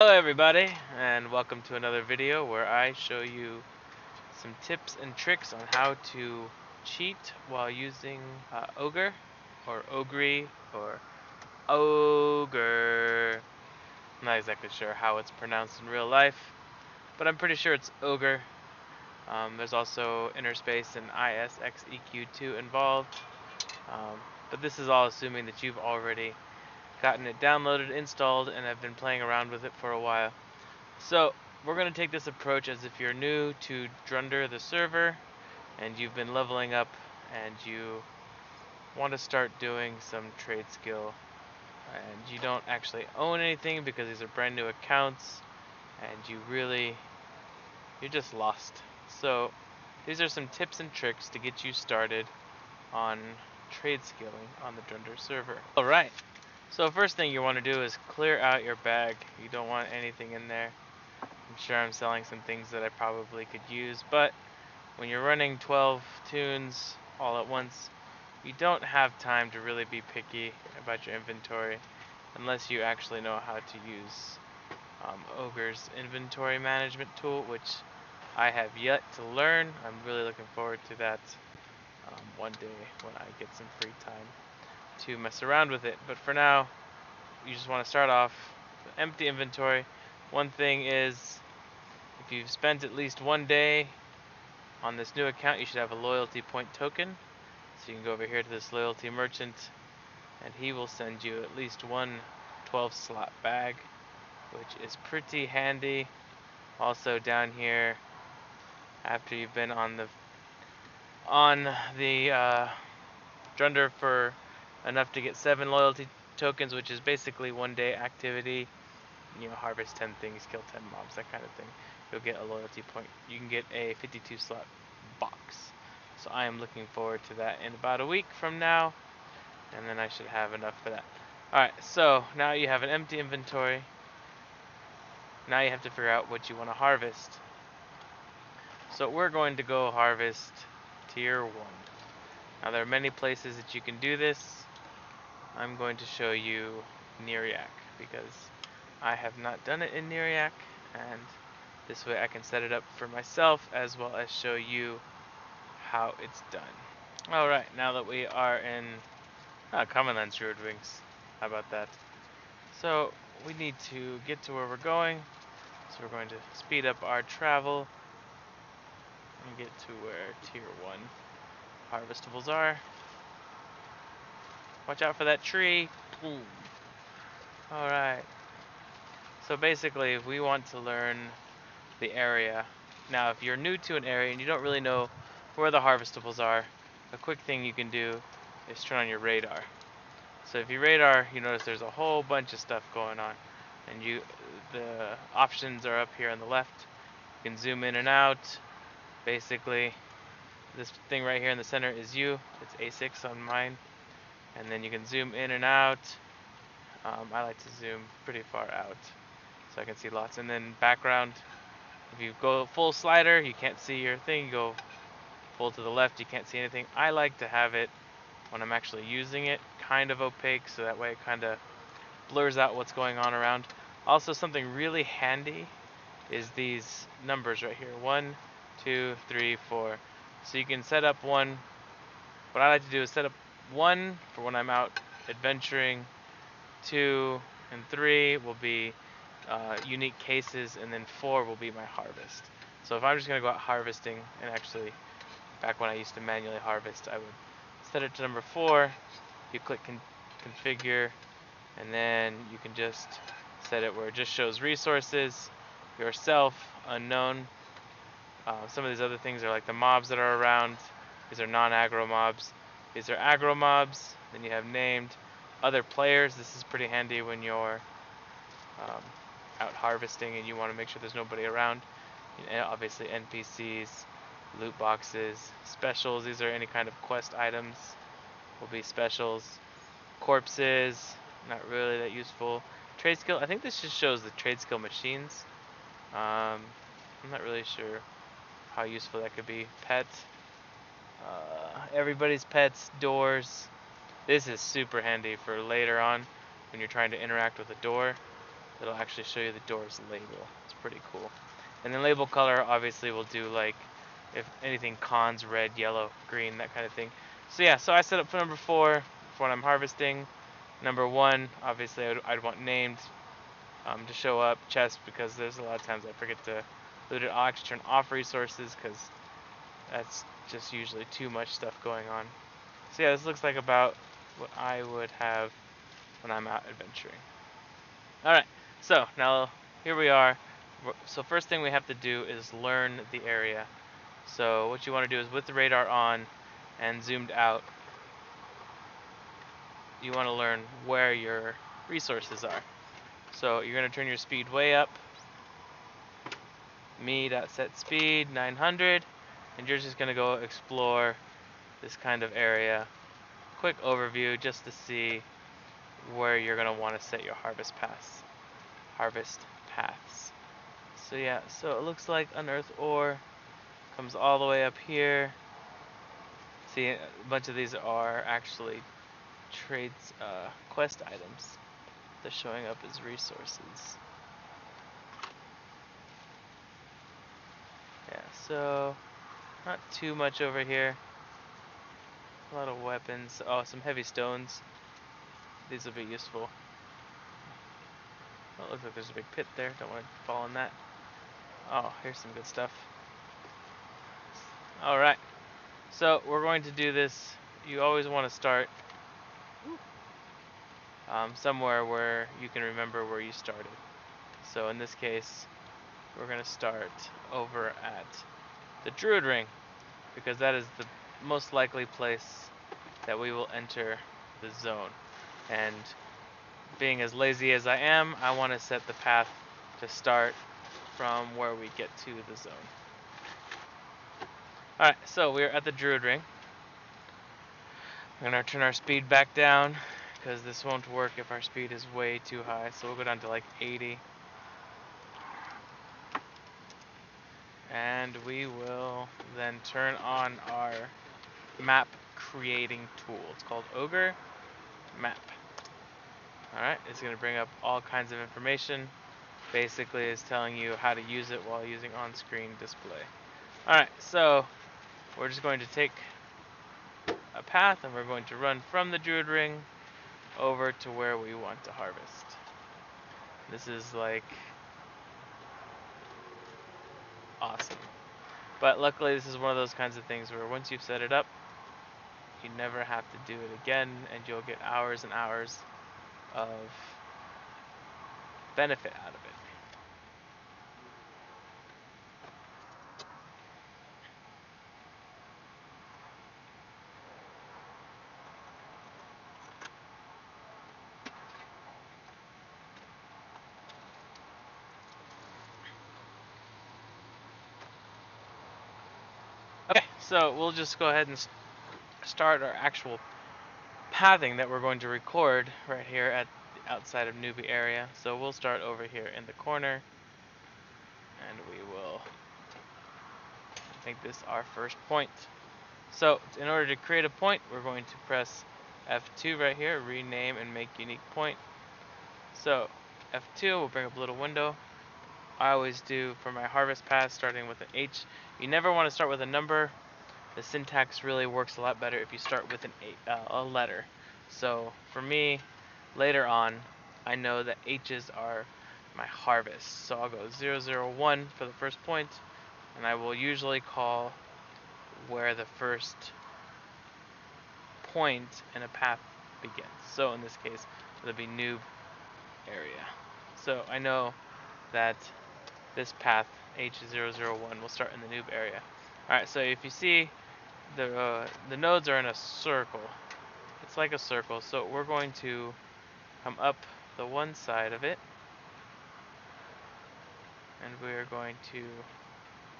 Hello everybody, and welcome to another video where I show you some tips and tricks on how to cheat while using Ogre, or Ogre, or Ogre. I'm not exactly sure how it's pronounced in real life, but I'm pretty sure it's Ogre. There's also Innerspace and IsxEQ2 involved, but this is all assuming that you've already gotten it downloaded, installed, and have been playing around with it for a while. So we're going to take this approach as if you're new to Drunder the server and you've been leveling up and you want to start doing some trade skill and you don't actually own anything because these are brand new accounts and you're just lost. So these are some tips and tricks to get you started on trade skilling on the Drunder server. Alright, so first thing you want to do is clear out your bag. You don't want anything in there. I'm sure I'm selling some things that I probably could use, but when you're running 12 tunes all at once, you don't have time to really be picky about your inventory unless you actually know how to use Ogre's inventory management tool, which I have yet to learn. I'm really looking forward to that one day when I get some free time to mess around with it. But for now, you just want to start off with empty inventory. One thing is, if you've spent at least one day on this new account, you should have a loyalty point token. So you can go over here to this loyalty merchant and he will send you at least one 12 slot bag, which is pretty handy. Also down here, after you've been on the Drunder for enough to get 7 loyalty tokens, which is basically one day activity, harvest 10 things, kill 10 mobs, that kind of thing, you'll get a loyalty point. You can get a 52 slot box. So I am looking forward to that in about a week from now, and then I should have enough for that. Alright, so now you have an empty inventory. Now you have to figure out what you want to harvest. So we're going to go harvest tier 1. Now there are many places that you can do this. I'm going to show you Neriac because I have not done it in Neriac, and this way I can set it up for myself as well as show you how it's done. Alright, now that we are in Common Land Druid Wings, how about that? So we need to get to where we're going, so we're going to speed up our travel and get to where tier 1 harvestables are. Watch out for that tree. Boom. Alright, so basically we want to learn the area. Now if you're new to an area and you don't really know where the harvestables are, a quick thing you can do is turn on your radar. So if you radar, you notice there's a whole bunch of stuff going on, and the options are up here on the left. You can zoom in and out. Basically, this thing right here in the center is you. It's A6 on mine, and then you can zoom in and out. I like to zoom pretty far out so I can see lots. And then background, if you go full slider, you can't see your thing. You go full to the left, you can't see anything. I like to have it, when I'm actually using it, kind of opaque, so that way it kind of blurs out what's going on around. Also, something really handy is these numbers right here, 1, 2, 3, 4. So you can set up one. What I like to do is set up 1 for when I'm out adventuring, 2 and 3 will be unique cases, and then 4 will be my harvest. So if I'm just going to go out harvesting, and actually back when I used to manually harvest, I would set it to number 4. You click configure, and then you can just set it where it just shows resources, yourself, unknown. Some of these other things are like the mobs that are around. These are non-aggro mobs. These are aggro mobs. Then you have named other players. This is pretty handy when you're out harvesting and you want to make sure there's nobody around. And obviously NPCs, loot boxes, specials. These are any kind of quest items will be specials. Corpses, not really that useful. Trade skill, I think this just shows the trade skill machines. I'm not really sure how useful that could be. Pets, everybody's pets, doors. This is super handy for later on when you're trying to interact with a door. it'll actually show you the door's label. It's pretty cool. And then label color, obviously, will do like if anything cons, red, yellow, green, that kind of thing. So yeah, so I set up for number 4 for when I'm harvesting. Number 1, obviously, I'd want named to show up. Chest, because there's a lot of times I forget to loot it. I'll actually turn off resources because that's just usually too much stuff going on. So yeah, this looks like about what I would have when I'm out adventuring. Alright, so now here we are. So first thing we have to do is learn the area. So what you want to do is with the radar on and zoomed out, you want to learn where your resources are. So you're going to turn your speed way up. Me.set speed 900, and you're just going to go explore this kind of area. Quick overview just to see where you're going to want to set your harvest paths. So yeah, so it looks like unearthed ore comes all the way up here. See, a bunch of these are actually trades, quest items. They're showing up as resources. Yeah, so not too much over here. A lot of weapons. Oh, some heavy stones. These will be useful. Oh, it looks like there's a big pit there. Don't want to fall in that. Oh, here's some good stuff. Alright, so we're going to do this. You always want to start somewhere where you can remember where you started. So in this case, we're going to start over at the Druid Ring, because that is the most likely place that we will enter the zone. And being as lazy as I am, I want to set the path to start from where we get to the zone. Alright, so we're at the Druid Ring. We're going to turn our speed back down, because this won't work if our speed is way too high. So we'll go down to like 80. And we will then turn on our map creating tool. It's called Ogre Map. Alright, it's going to bring up all kinds of information. Basically, it's telling you how to use it while using on-screen display. Alright, so we're just going to take a path and we're going to run from the Druid Ring over to where we want to harvest. This is like awesome. But luckily, this is one of those kinds of things where once you've set it up, you never have to do it again, and you'll get hours and hours of benefit out of it. Okay, so we'll just go ahead and start our actual pathing that we're going to record right here at the outside of newbie area. So we'll start over here in the corner, and we will make this our first point. So in order to create a point, we're going to press F2 right here, rename and make unique point. So F2 will bring up a little window. I always do for my harvest path starting with an H. You never want to start with a number. The syntax really works a lot better if you start with a letter. So for me, later on, I know that H's are my harvest. So I'll go 001 for the first point, and I will usually call where the first point in a path begins. So in this case, it'll be noob area. So I know that this path, H001, will start in the noob area. Alright, so if you see, the nodes are in a circle. It's like a circle, so we're going to come up the one side of it, and we're going to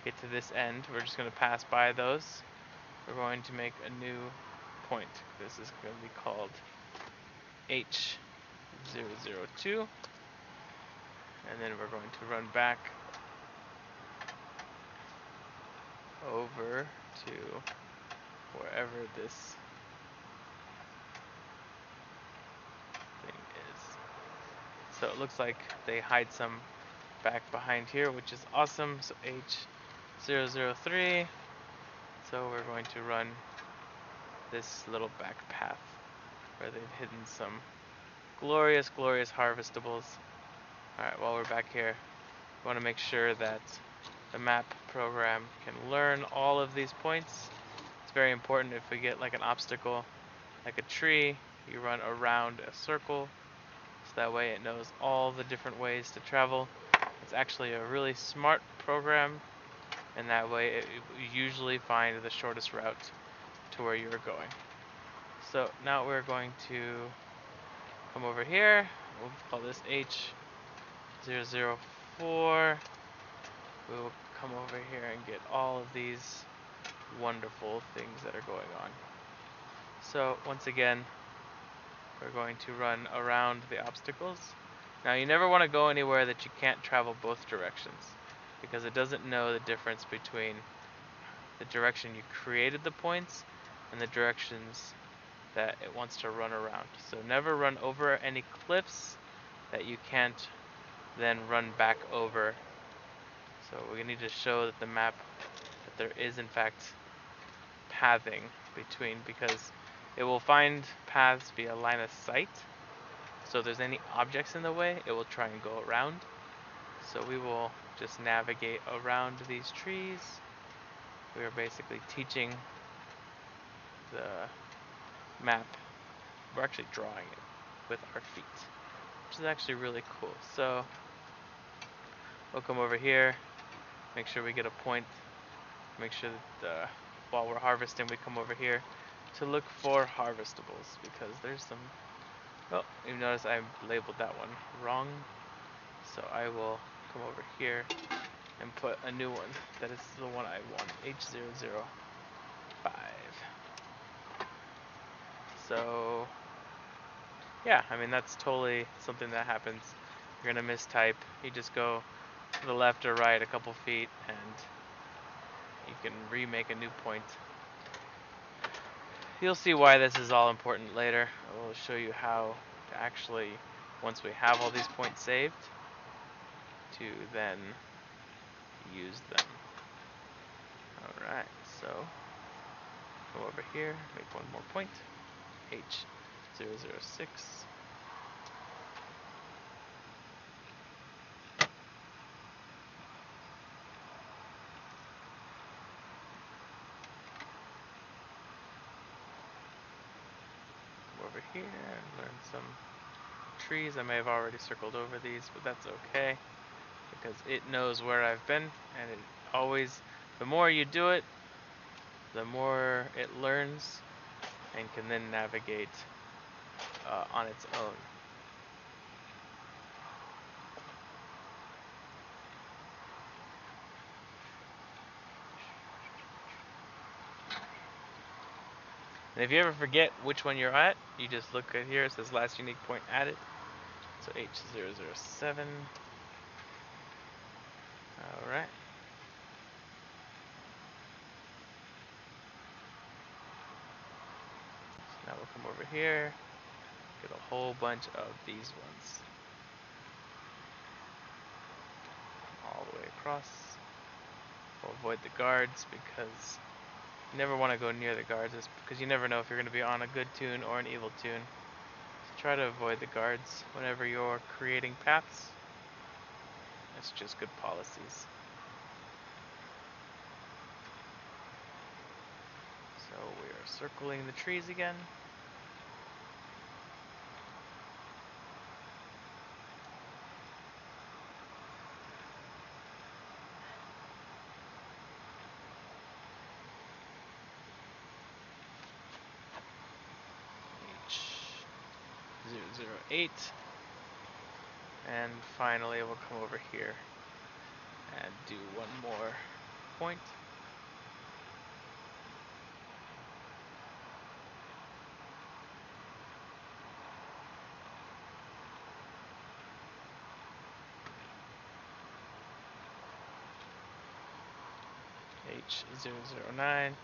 get to this end. We're just going to pass by those. We're going to make a new point. This is going to be called H002, and then we're going to run back over to wherever this thing is. So it looks like they hide some back behind here, which is awesome. So H003. So we're going to run this little back path where they've hidden some glorious, glorious harvestables. Alright, while we're back here, we want to make sure that the map program can learn all of these points. It's very important if we get like an obstacle, like a tree, you run around a circle, so that way it knows all the different ways to travel. It's actually a really smart program, and that way it usually find the shortest route to where you're going. So now we're going to come over here. We'll call this H004. We will come over here and get all of these wonderful things that are going on. So once again, we're going to run around the obstacles. Now you never want to go anywhere that you can't travel both directions, because it doesn't know the difference between the direction you created the points and the directions that it wants to run around. So never run over any cliffs that you can't then run back over. So we need to show that the map, that there is in fact pathing between, because it will find paths via line of sight. So if there's any objects in the way, it will try and go around. So we will just navigate around these trees. We are basically teaching the map. We're actually drawing it with our feet, which is actually really cool. So we'll come over here, make sure we get a point, make sure that while we're harvesting we come over here to look for harvestables, because there's some, oh, you notice I labeled that one wrong, so I will come over here and put a new one that is the one I want, H005. So yeah, I mean that's totally something that happens. You're gonna mistype, you just go to the left or right a couple feet and you can remake a new point. You'll see why this is all important later. I will show you how to actually, once we have all these points saved, to then use them. Alright, so come over here, make one more point, H006. Over here and learn some trees. I may have already circled over these, but that's okay, because it knows where I've been, and it always, the more you do it, the more it learns and can then navigate on its own. And if you ever forget which one you're at, you just look at here, it says last unique point added. So H007. Alright. So now we'll come over here, get a whole bunch of these ones. All the way across. We'll avoid the guards because you never want to go near the guards, because you never know if you're going to be on a good tune or an evil tune. So try to avoid the guards whenever you're creating paths. That's just good policies. So we are circling the trees again. H008. And finally we'll come over here and do one more point. H009.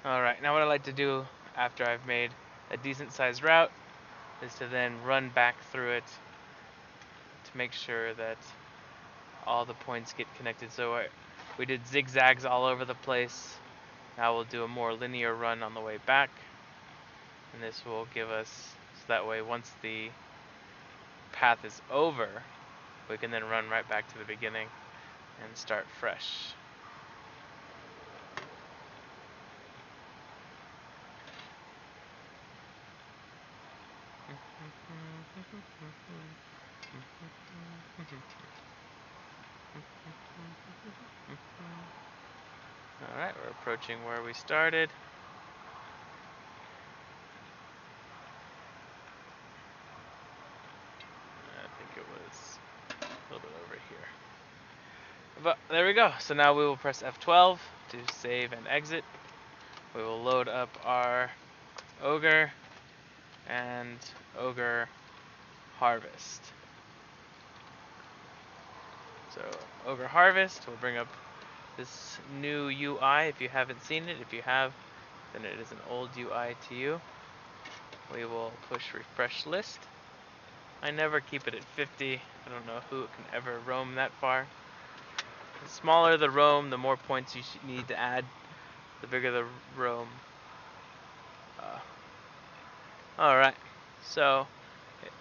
Alright, now what I like to do after I've made a decent sized route is to then run back through it make sure that all the points get connected. So we did zigzags all over the place. Now we'll do a more linear run on the way back. And this will give us, so that way once the path is over, we can then run right back to the beginning and start fresh. Alright, we're approaching where we started. I think it was a little bit over here. But there we go. So now we will press F12 to save and exit. We will load up our Ogre and Ogre Harvest. So Ogre Harvest will bring up this new UI if you haven't seen it. If you have, then it is an old UI to you. We will push refresh list. I never keep it at 50. I don't know who can ever roam that far. The smaller the roam, the more points you need to add. The bigger the roam. Alright, so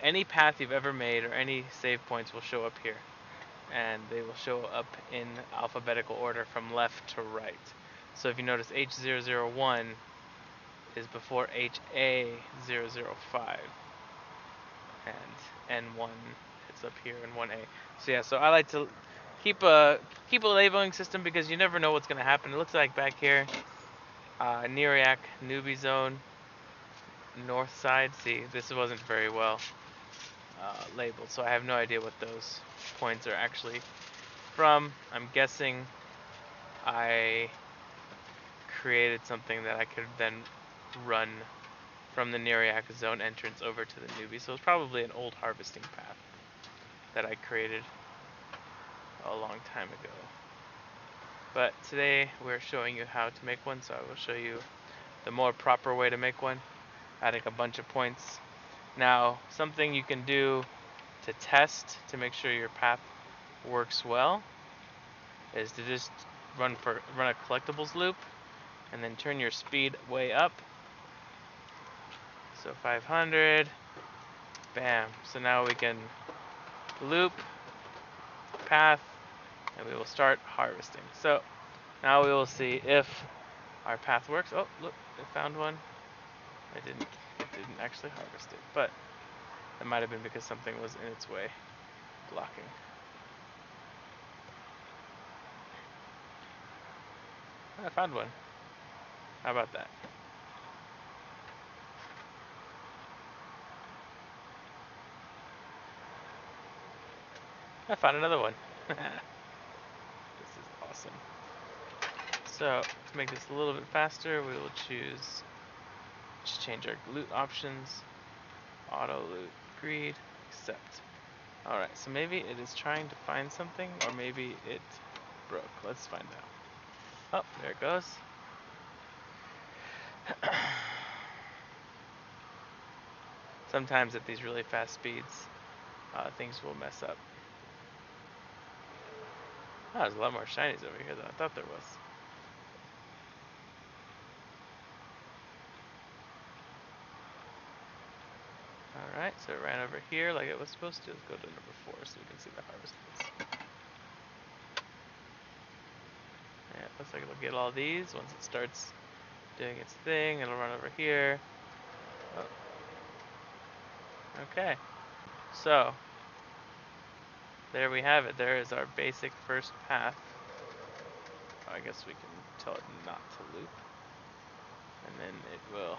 any path you've ever made or any save points will show up here. And they will show up in alphabetical order from left to right. So if you notice, H001 is before HA005. And N1 is up here in 1A. So yeah, so I like to keep a labeling system because you never know what's going to happen. It looks like back here, Neriac, newbie zone, north side. See, this wasn't very well labeled, so I have no idea what those points are actually from. I'm guessing I created something that I could then run from the Neriac zone entrance over to the newbie. So it's probably an old harvesting path that I created a long time ago. But today we're showing you how to make one, so I will show you the more proper way to make one, adding a bunch of points. Now, something you can do to test to make sure your path works well is to just run a collectibles loop and then turn your speed way up. So 500, bam. So now we can loop, path, and we will start harvesting. So now we will see if our path works. Oh, look, I found one. It didn't actually harvest it, but that might have been because something was in its way, blocking. I found one. How about that? I found another one. This is awesome. So, to make this a little bit faster, we will just change our loot options. Auto loot, greed, accept. Alright, so maybe it is trying to find something, or maybe it broke. Let's find out. Oh, there it goes. Sometimes at these really fast speeds, things will mess up. Oh, there's a lot more shinies over here than I thought there was. Alright, so it ran over here like it was supposed to. Let's go to number 4 so we can see the harvest list. Yeah, looks like it'll get all these. Once it starts doing its thing, it'll run over here. Oh. Okay, so there we have it. There is our basic first path. Oh, I guess we can tell it not to loop. And then it will.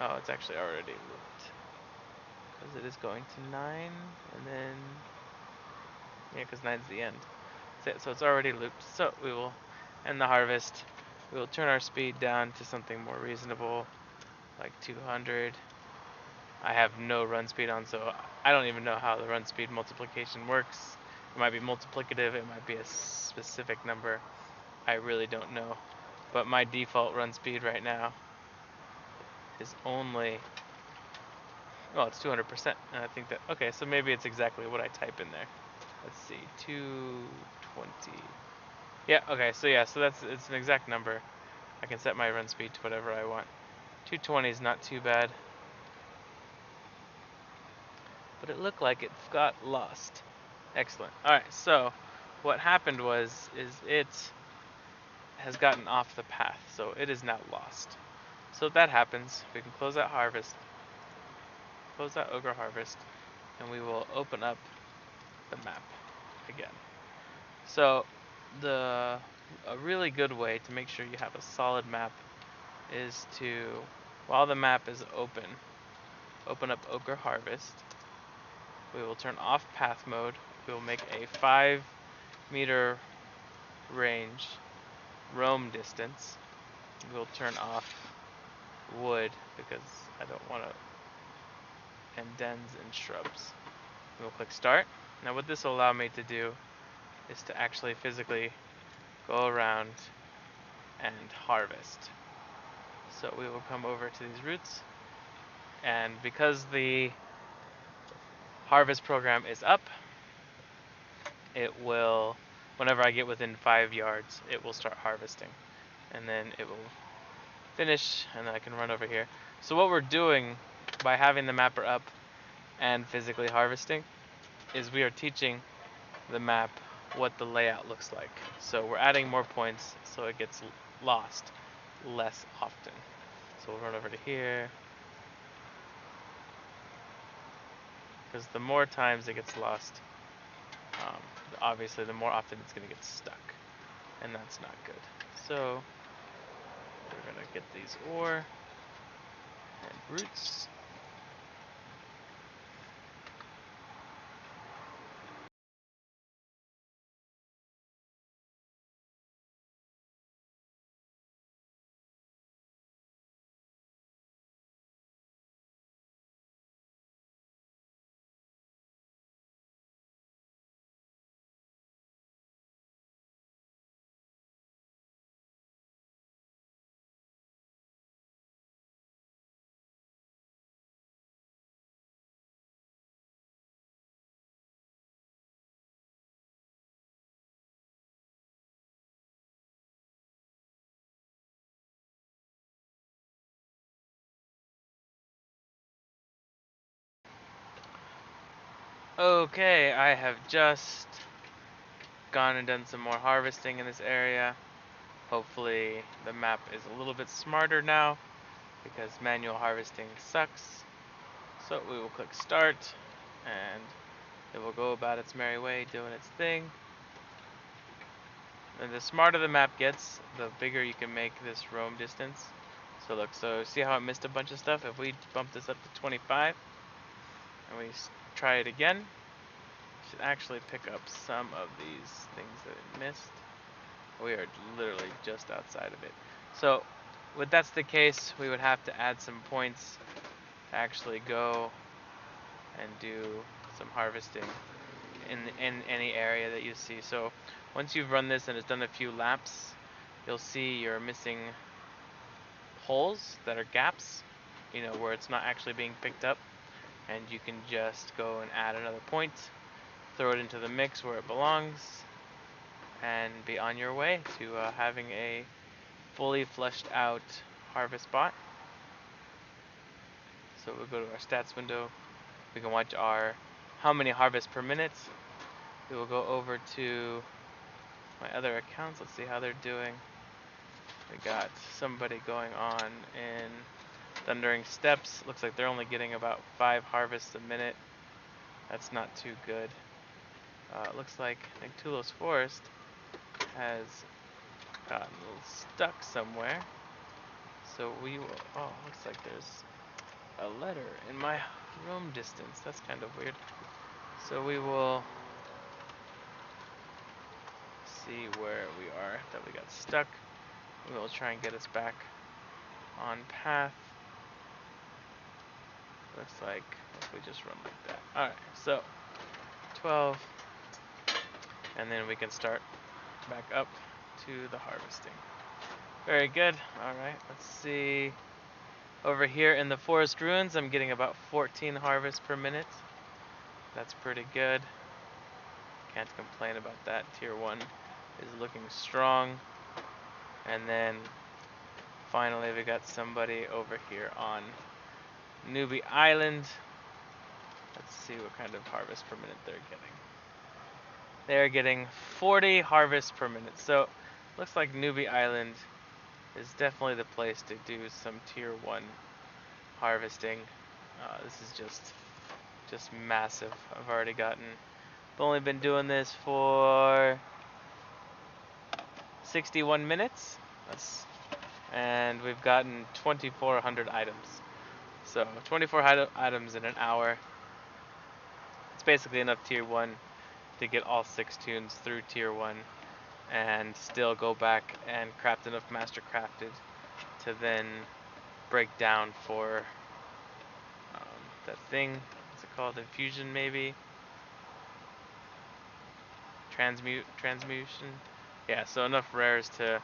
Oh, it's actually already looped. Because it is going to 9, and then. Yeah, because 9's the end. So it's already looped. So we will end the harvest. We will turn our speed down to something more reasonable, like 200. I have no run speed on, so I don't even know how the run speed multiplication works. It might be multiplicative, it might be a specific number. I really don't know. But my default run speed right now is only Oh, it's 200%. And I think that, okay, so maybe it's exactly what I type in there. Let's see, 220. Yeah, okay, so yeah, so it's an exact number. I can set my run speed to whatever I want. 220 is not too bad. But it looked like it got lost. Excellent. Alright, so what happened is it has gotten off the path, so it is now lost. So if that happens, we can close out harvest, close out Ogre harvest, and we will open up the map again. So a really good way to make sure you have a solid map is to, while the map is open up Ogre harvest. We will turn off path mode. We will make a 5-meter range roam distance. We'll turn off wood because I don't want to, and dens and shrubs. We'll click start. Now what this will allow me to do is to actually physically go around and harvest. So we will come over to these roots, and because the harvest program is up, it will, whenever I get within 5 yards, it will start harvesting. And then it will finish, and then I can run over here. So what we're doing by having the mapper up and physically harvesting is we are teaching the map what the layout looks like. So we're adding more points so it gets lost less often. So we'll run over to here, because the more times it gets lost, obviously the more often it's going to get stuck, and that's not good. So we're going to get these ore and roots. Okay, I have just gone and done some more harvesting in this area. Hopefully the map is a little bit smarter now, because manual harvesting sucks. So we will click start, and it will go about its merry way doing its thing. And the smarter the map gets, the bigger you can make this roam distance. So look, so see how it missed a bunch of stuff? If we bump this up to 25, and we try it again, it should actually pick up some of these things that it missed. We are literally just outside of it. So, if that's the case, we would have to add some points to actually go and do some harvesting in any area that you see. So, once you've run this and it's done a few laps, you'll see you're missing holes that are gaps, you know, where it's not actually being picked up, and you can just go and add another point, throw it into the mix where it belongs, and be on your way to having a fully fleshed out harvest bot. So we'll go to our stats window. We can watch our how many harvests per minute. We will go over to my other accounts. Let's see how they're doing. We got somebody going on in Thundering Steps. Looks like they're only getting about 5 harvests a minute. That's not too good. It looks like Tulos Forest has gotten a little stuck somewhere. So we will, oh, looks like there's a letter in my roam distance. That's kind of weird. So we will see where we are that we got stuck. We will try and get us back on path. Looks like if we just run like that. Alright, so 12, and then we can start back up to the harvesting. Very good. Alright, let's see. Over here in the forest ruins, I'm getting about 14 harvests per minute. That's pretty good. Can't complain about that. Tier 1 is looking strong. And then finally we got somebody over here on Newbie Island. Let's see what kind of harvest per minute they're getting. They're getting 40 harvests per minute. So looks like Newbie Island is definitely the place to do some tier 1 harvesting. This is just massive. I've only been doing this for 61 minutes. And we've gotten 2,400 items. So 24 items in an hour. It's basically enough tier 1 to get all 6 tunes through tier 1 and still go back and craft enough master crafted to then break down for that thing. What's it called? Infusion maybe? Transmutation? Yeah, so enough rares to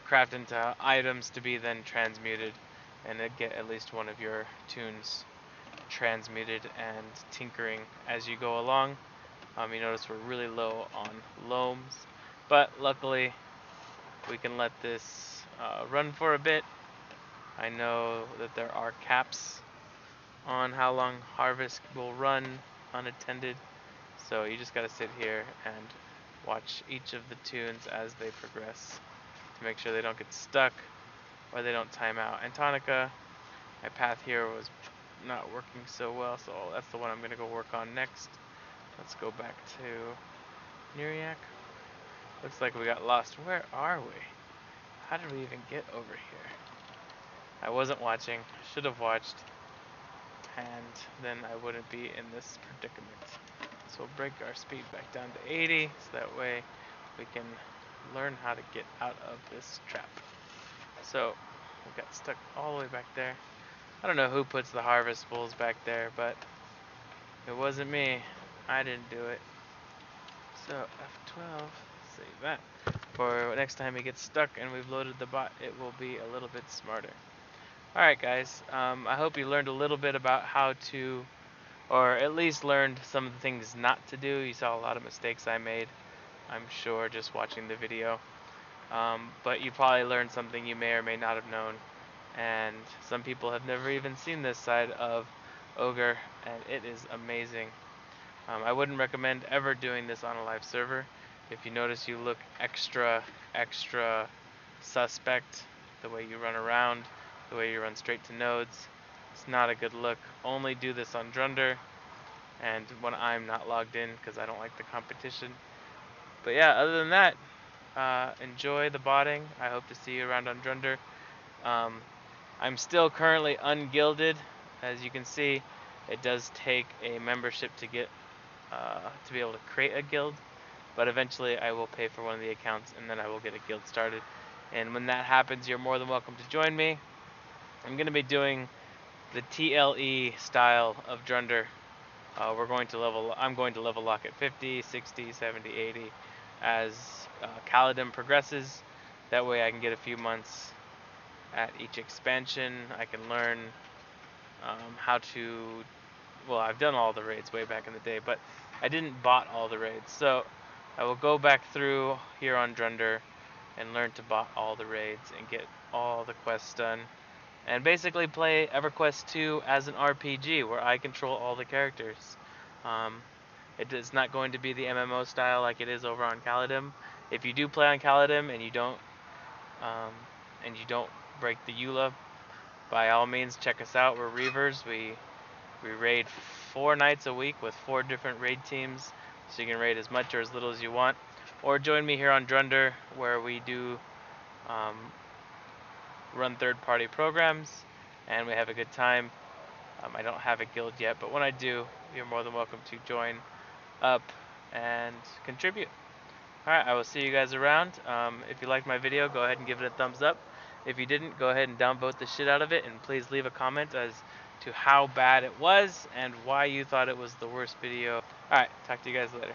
craft into items to be then transmuted and get at least one of your tunes transmuted and tinkering as you go along. You notice we're really low on loams, but luckily we can let this run for a bit. I know that there are caps on how long harvest will run unattended, so you just gotta sit here and watch each of the tunes as they progress to make sure they don't get stuck or they don't time out. And Tonica, my path here was not working so well, so that's the one I'm gonna go work on next. Let's go back to Neriak. Looks like we got lost. Where are we? How did we even get over here? I wasn't watching. Should have watched. And then I wouldn't be in this predicament. So we'll break our speed back down to 80, so that way we can learn how to get out of this trap. So we got stuck all the way back there. I don't know who puts the harvest bowls back there, but it wasn't me. I didn't do it. So F12, save that. For next time he gets stuck and we've loaded the bot, it will be a little bit smarter. Alright guys, I hope you learned a little bit about how to, or at least learned some of the things not to do. You saw a lot of mistakes I made, I'm sure, just watching the video. But you probably learned something you may or may not have known. And some people have never even seen this side of Ogre, and it is amazing. I wouldn't recommend ever doing this on a live server. If you notice you look extra suspect, the way you run around, the way you run straight to nodes, it's not a good look. Only do this on Drunder and when I'm not logged in, because I don't like the competition. But yeah, other than that, enjoy the botting. I hope to see you around on Drunder. I'm still currently ungilded. As you can see, it does take a membership to get to be able to create a guild, but eventually I will pay for one of the accounts and then I will get a guild started. And when that happens, you're more than welcome to join me. I'm going to be doing the TLE style of Drunder. I'm going to level lock at 50, 60, 70, 80 as Kaladin progresses. That way I can get a few months at each expansion. I can learn how to, well, I've done all the raids way back in the day, but I didn't bot all the raids. So I will go back through here on Drunder and learn to bot all the raids and get all the quests done. And basically play EverQuest 2 as an RPG where I control all the characters. It is not going to be the MMO style like it is over on Kaladin. If you do play on Kaladin and you don't break the EULA, by all means check us out. We're Reavers. We raid 4 nights a week with 4 different raid teams, so you can raid as much or as little as you want. Or join me here on Drunder, where we do run third-party programs, and we have a good time. I don't have a guild yet, but when I do, you're more than welcome to join up and contribute. Alright, I will see you guys around. If you liked my video, go ahead and give it a thumbs up. If you didn't, go ahead and downvote the shit out of it, and please leave a comment as to how bad it was and why you thought it was the worst video. Alright, talk to you guys later.